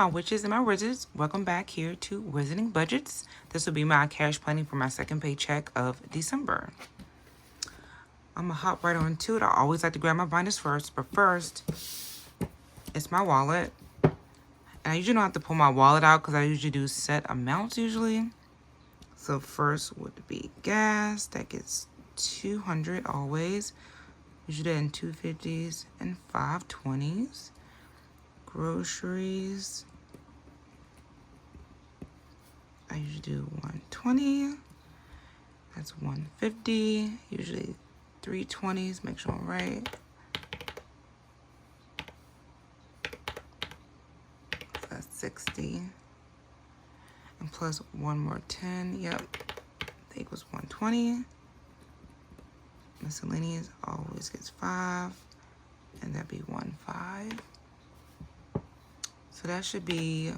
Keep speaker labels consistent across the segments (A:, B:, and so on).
A: my witches and my wizards, welcome back here to Wizarding Budgets. This will be my cash planning for my second paycheck of December. I'm gonna hop right on to it. I always like to grab my binders first, but first, it's my wallet. And I usually don't have to pull my wallet out because I usually do set amounts usually. So first would be gas, that gets 200 always. Usually in 250s and 520s. Groceries, I usually do 120. That's 150. Usually 320s. Make sure I'm right. That's 60. And plus one more 10. Yep. That equals 120. Miscellaneous always gets 5. And that'd be 15. So that should be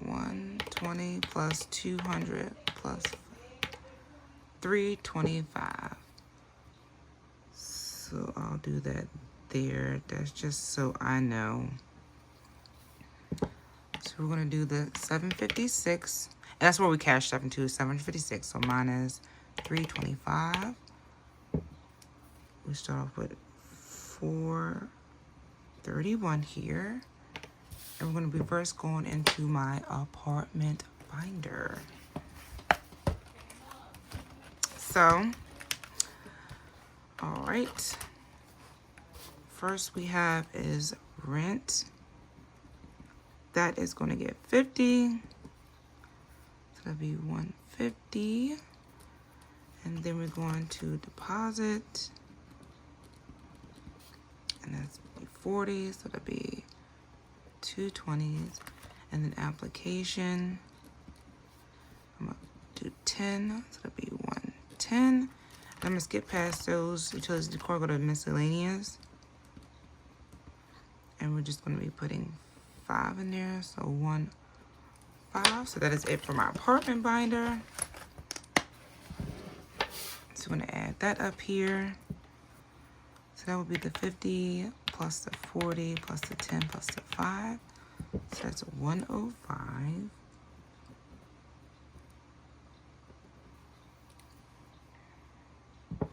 A: 120 plus 200 plus 325. So I'll do that there. That's just so I know. So we're gonna do the 756. And that's where we cash stuff into, 756. So minus 325. We start off with 431 here. And we're going to be first going into my apartment binder. So, all right. First we have is rent. That is going to get 50. So that'll be 150. And then we're going to deposit. And that's 40. So that'll be 220s, and then application, I'm gonna do 10, so that'll be 110. I'm gonna skip past those utilities decor, go to miscellaneous, and we're just gonna be putting 5 in there, so 1, 5. So that is it for my apartment binder. So I'm gonna add that up here. So that would be the 50 plus the 40 plus the 10 plus the 5. So that's 105. So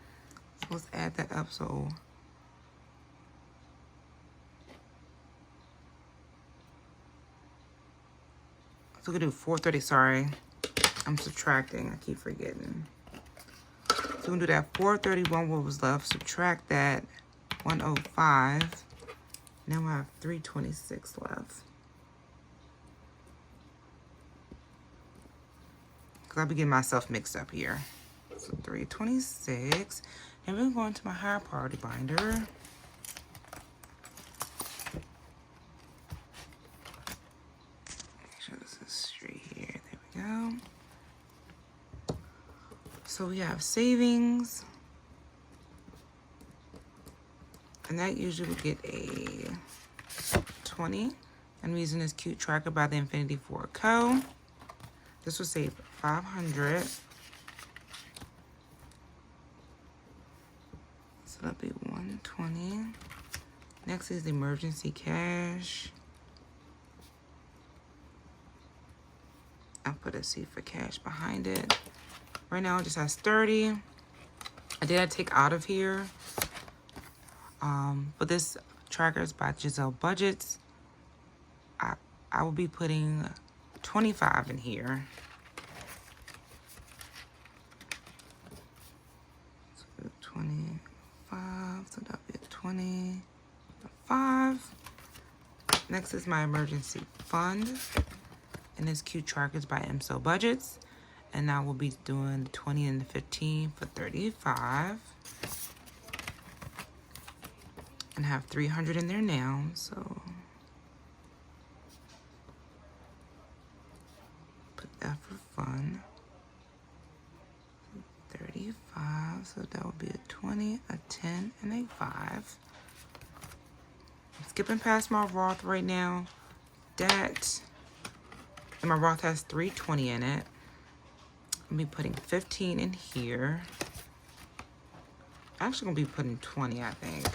A: let's add that up. So we're gonna do 430. Sorry, I'm subtracting. I keep forgetting. So we're gonna do that 431. What was left? Subtract that 105. Now I have 326 left. Because I'll be getting myself mixed up here. So 326. And we're going to my higher priority binder. Make sure this is straight here. There we go. So we have savings. And that usually would get a 20. I'm using this cute tracker by the Infinity 4 Co. This will save 500. So that'll be 120. Next is the emergency cash. I'll put a C for cash behind it. Right now it just has 30. I did take out of here. But this tracker is by Giselle Budgets. I will be putting 25 in here. So 25, so that'll be 25. Next is my emergency fund. And this cute tracker is by MSO Budgets. And I will be doing the 20 and the 15 for 35. And have 300 in there now, so put that for fun. 35, so that would be a 20, a 10, and a 5. I'm skipping past my Roth right now. That, and my Roth has 320 in it. I'll be putting 15 in here. I'm actually gonna be putting 20, I think.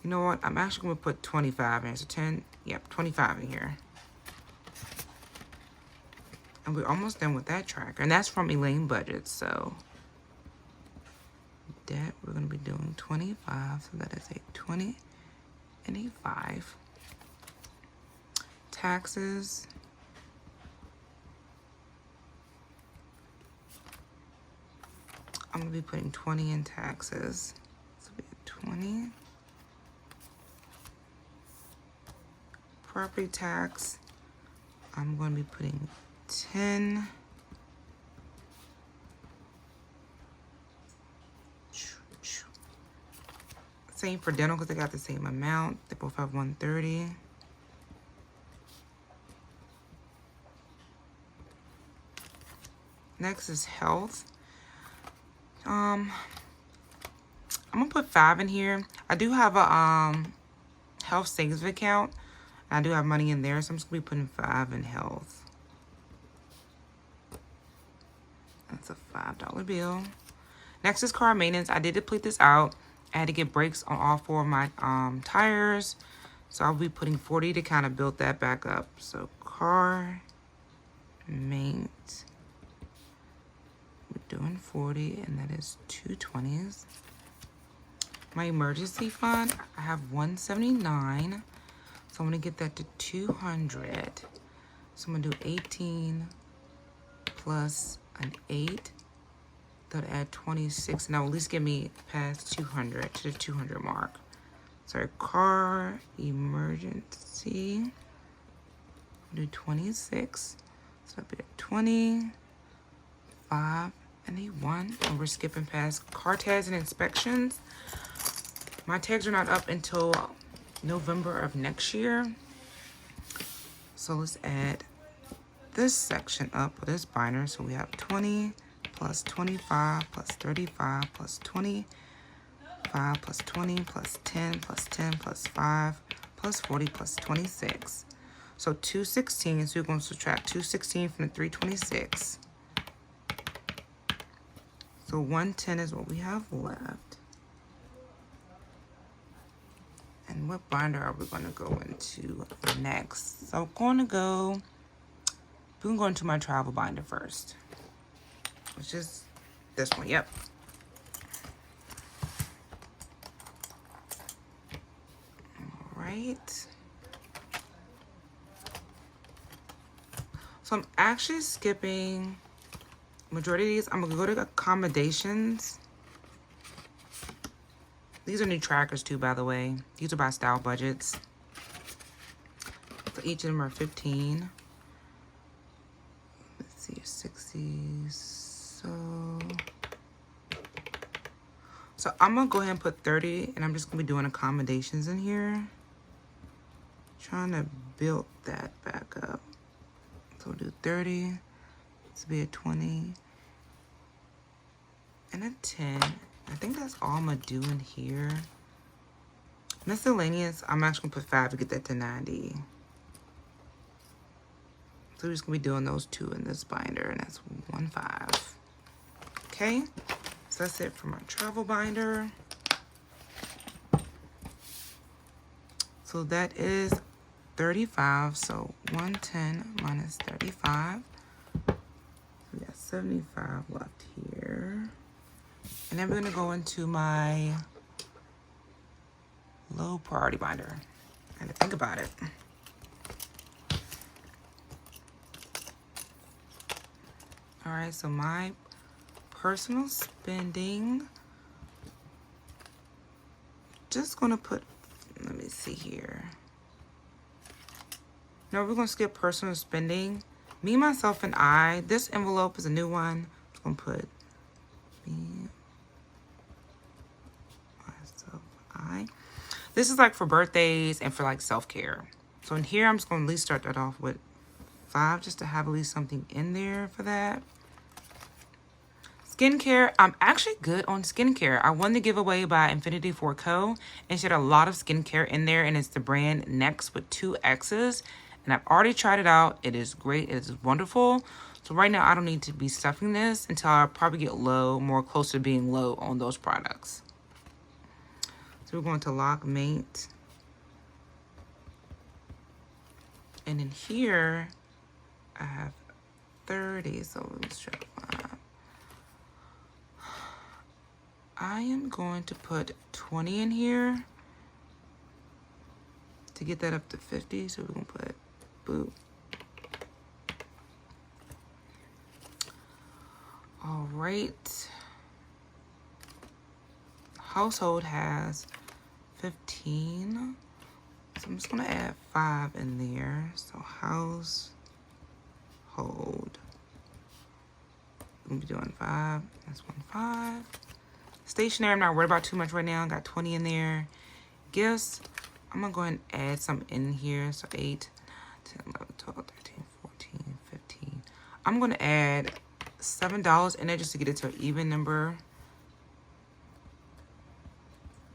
A: You know what? I'm actually going to put 25 in. So 10, yep, 25 in here. And we're almost done with that tracker. And that's from Elaine Budget. So debt, we're going to be doing 25. So that is a 20 and a 5. Taxes. I'm going to be putting 20 in taxes. So we have 20. Property tax, I'm going to be putting 10. Same for dental because they got the same amount. They both have 130. Next is health. I'm gonna put 5 in here. I do have a health savings account. I do have money in there, so I'm just gonna be putting 5 in health. That's a $5 bill. Next is car maintenance. I did deplete this out. I had to get brakes on all 4 of my tires. So I'll be putting 40 to kind of build that back up. So car maintenance. We're doing 40, and that is 2 20s. My emergency fund, I have 179. So I'm going to get that to 200. So I'm going to do 18 plus an 8. That'll add 26. And that will at least get me past 200 to the 200 mark. So car emergency. Do 26. So that'll be a 20, 5, and a 1. And we're skipping past car tags and inspections. My tags are not up until November of next year. So let's add this section up with this binder. So we have 20 plus 25 plus 35 plus 25 plus 20 plus 10 plus 10 plus 5 plus 40 plus 26. So 216. So we're going to subtract 216 from the 326. So 110 is what we have left. And what binder are we going to go into next? So I'm going to go into my travel binder first, which is this one. Yep. All right. So I'm actually skipping majority of these. I'm going to go to accommodations. These are new trackers too, by the way. These are by style budgets. So each of them are 15. Let's see, 60. So I'm gonna go ahead and put 30, and I'm just gonna be doing accommodations in here. Trying to build that back up. So we'll do 30. This will be a 20 and a 10. I think that's all I'm gonna do in here. Miscellaneous, I'm actually gonna put 5 to get that to 90. So we're just gonna be doing those 2 in this binder, and that's 1 5. Okay, so that's it for my travel binder. So that is 35. So 110 minus 35. So we got 75 left here. And then we're going to go into my low priority binder. I had to think about it. All right, so my personal spending, just going to put, let me see here. No, we're going to skip personal spending. Me, myself, and I. This envelope is a new one. I'm going to put me, I. This is like for birthdays and for like self-care. So in here, I'm just going to at least start that off with 5 just to have at least something in there for that. Skincare, I'm actually good on skincare. I won the giveaway by Infinity 4 Co. And she had a lot of skincare in there. And it's the brand Next with 2 X's. And I've already tried it out. It is great. It is wonderful. So right now, I don't need to be stuffing this until I probably get low, more close to being low on those products. So So we're going to lock mate. And in here, I have 30, so let's try 5. I am going to put 20 in here to get that up to 50. So we're gonna put boop. All right. Household has 15. So I'm just gonna add 5 in there. So household. I'm gonna be doing 5. That's 5. Stationery, I'm not worried about too much right now. Got 20 in there. Gifts, I'm gonna go ahead and add some in here. So 8, 10, 11, 12, 13, 14, 15. I'm gonna add $7 in there just to get it to an even number.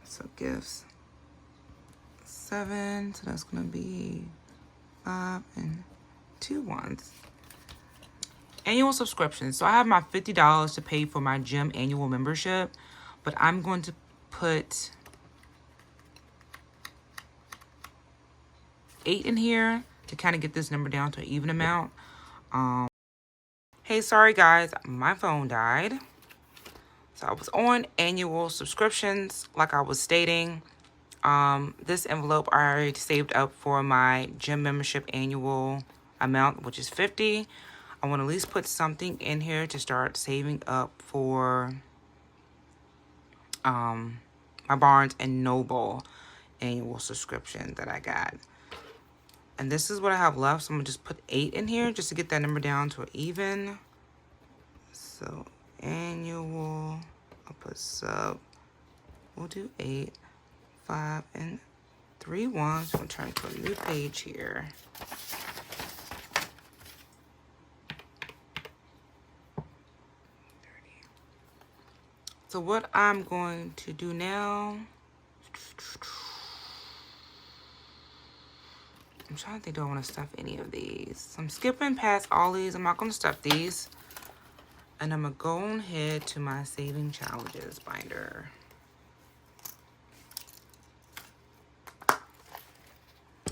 A: So gifts, 7. So that's gonna be 5 and 2 ones. Annual subscription. So I have my $50 to pay for my gym annual membership, but I'm going to put 8 in here to kind of get this number down to an even amount. Hey, sorry guys, my phone died. So I was on annual subscriptions, like I was stating. This envelope I already saved up for my gym membership annual amount, which is 50. I want to at least put something in here to start saving up for my Barnes and Noble annual subscription that I got. And this is what I have left, so I'm gonna just put 8 in here just to get that number down to an even. So annual, I'll put sub, we'll do 8, 5, and 3 ones. I'm gonna turn to a new page here. So what I'm going to do now, I'm trying to think, do I want to stuff any of these? So I'm skipping past all these. I'm not going to stuff these. And I'm going to go ahead to my saving challenges binder.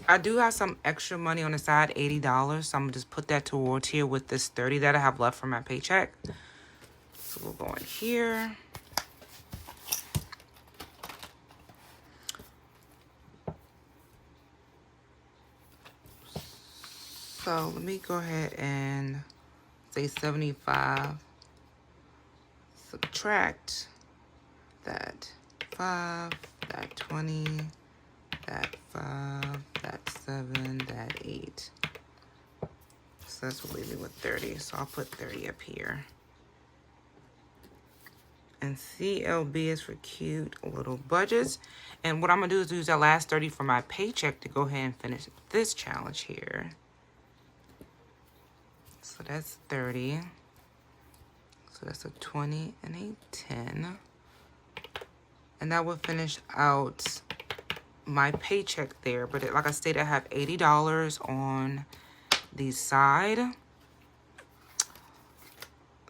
A: I do have some extra money on the side, $80. So I'm going to just put that towards here with this 30 that I have left from my paycheck. So we'll go in here. So let me go ahead and say 75. Subtract that 5, that 20, that 5, that 7, that 8. So that's what leaves me with 30. So I'll put 30 up here. And CLB is for cute little budgets. And what I'm going to do is use that last 30 for my paycheck to go ahead and finish this challenge here. So that's 30. So that's a 20 and a 10. And that will finish out my paycheck there. But like I stated, I have $80 on the side.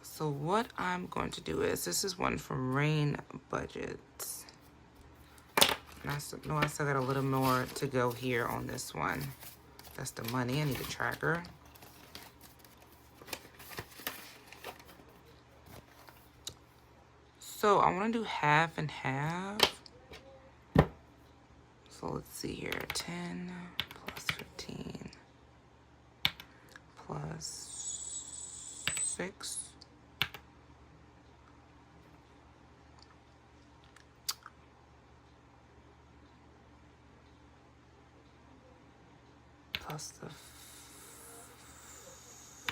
A: So what I'm going to do is, this is one from Rain Budgets. And I still got a little more to go here on this one. That's the money. I need a tracker. So I want to do half and half. So let's see here. 10 plus 15 plus 6. Plus the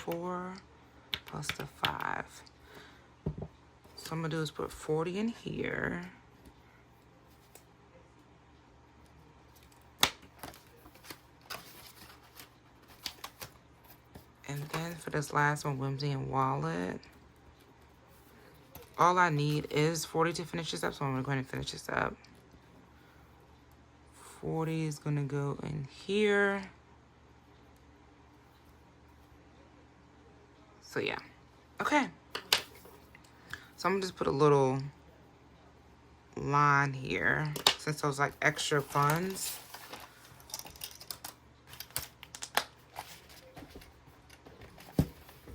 A: 4 plus the 5. So I'm gonna do is put 40 in here. And then for this last one, Whimsy and Wallet, all I need is 40 to finish this up. So I'm gonna go ahead and finish this up. 40 is gonna go in here. So yeah, okay. So I'm gonna just put a little line here since those like extra funds.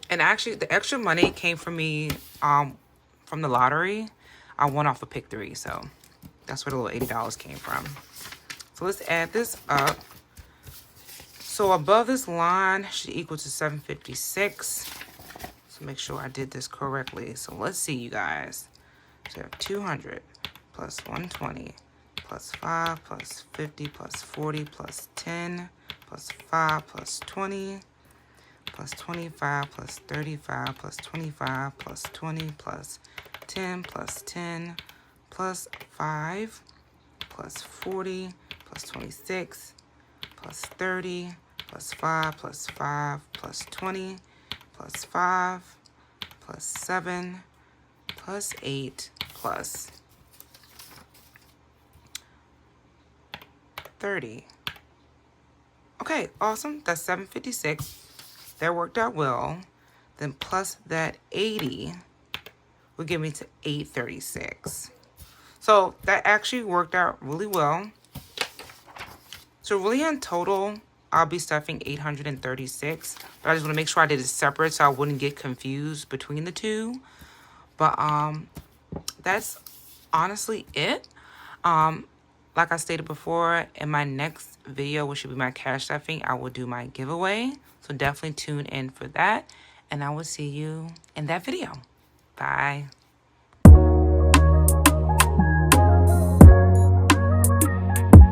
A: And actually, the extra money came from me from the lottery. I won off of pick 3, so that's where the little $80 came from. So let's add this up. So above this line should equal to 756. So make sure I did this correctly. So let's see, you guys. So we have 200 plus 120 plus 5 plus 50 plus 40 plus 10 plus 5 plus 20 plus 25 plus 35 plus 25 plus 20 plus 10 plus 10 plus 5 plus 40 plus 26 plus 30 plus 5 plus 5 plus 20 plus 5 plus 7 plus 8 plus 30. Okay, awesome. That's 756. That worked out well. Then plus that 80 will give me to 836. So that actually worked out really well. So really in total, I'll be stuffing 836. But I just want to make sure I did it separate so I wouldn't get confused between the two. But that's honestly it. Like I stated before, in my next video, which should be my cash stuffing, I will do my giveaway. So definitely tune in for that. And I will see you in that video. Bye.